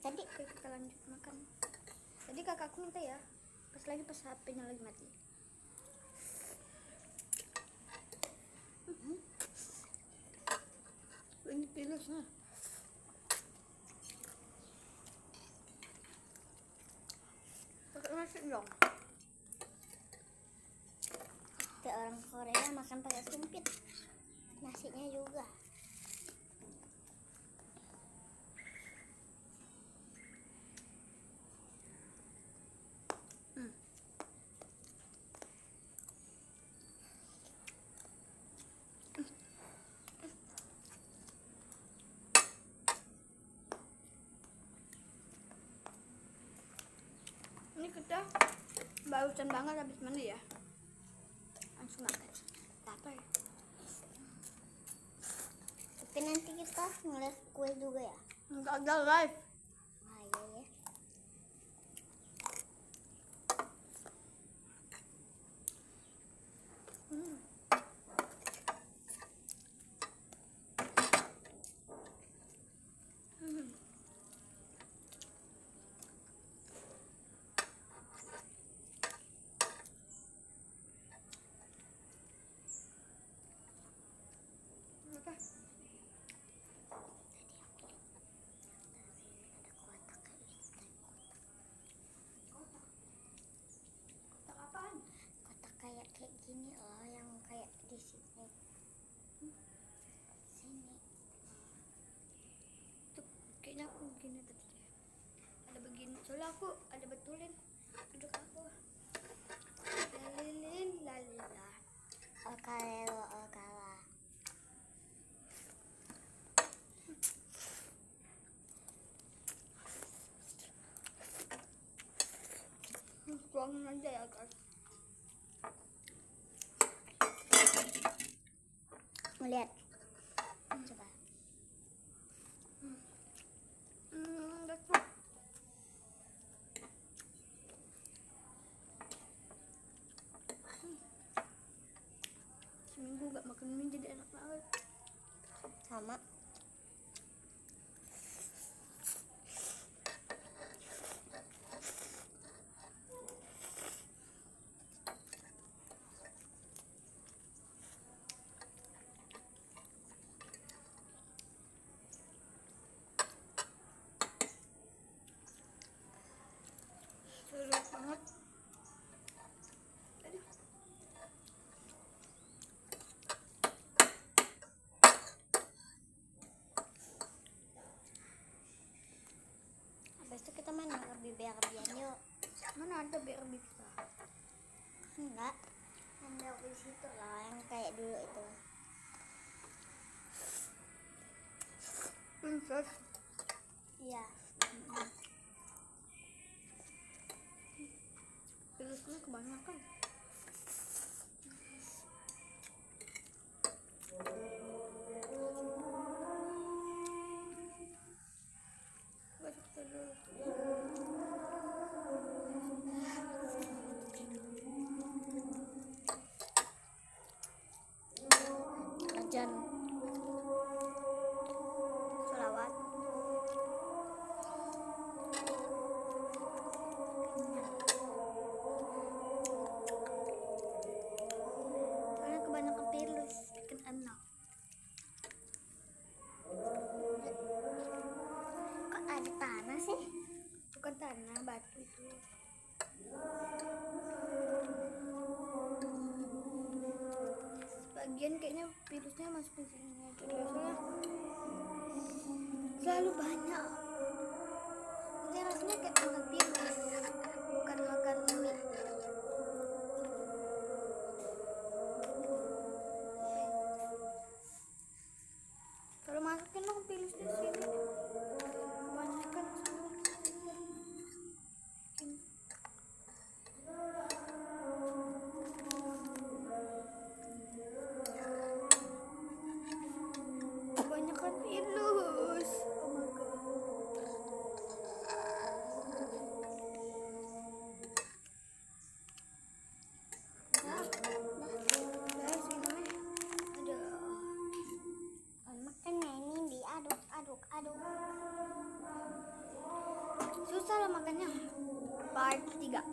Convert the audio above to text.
Tadi kita lanjut makan. Tadi kakakku minta ya, pas HP-nya lagi mati. Ini pilusnya. Pakai nasi dong. Kayak orang Korea makan pakai sumpit. Nasinya juga. Ini kita barusan banget habis mandi ya. Langsung makan. Apa ya? Tapi nanti kita ngeliat kue juga ya. Enggak ada live. Ah iya ya. Apa? Kotak apaan? Kotak kayak gini loh, yang kayak di sini. Sini. Tuh, kayaknya aku begini tadi. Ada begini. Soalnya aku ada betulin. Duduk aku. Lalilin lalila. Okalelo okala. Tuangin aja ya guys. Lihat. Coba. Dapat. Seminggu gak makan mie jadi enak banget. Sama. Seru banget. Aduh. Habis itu kita main BRB-an yuk. Mana ada BRB kita? Enggak. Ada di situ loh, yang kayak dulu itu. Princess. Iya. Pilusnya kebanyakan. Masuk dulu. Ajan. Selawat. Karena kebanyakan pilus bikin enak. Kok ada tanah sih? Bukan tanah, batu itu. Sebagian kayaknya virusnya masuk ke sini aja. Biasanya selalu banyak. Ini rasanya kayak makan virus, bukan makan mie. Kalau masukin dong virus di sini. Kebanyakan semua. Kebanyakan virus. Oh my god. Guys, gimana? Aduh. Makannya ini diaduk-aduk-aduk. salah makannya. Part 3.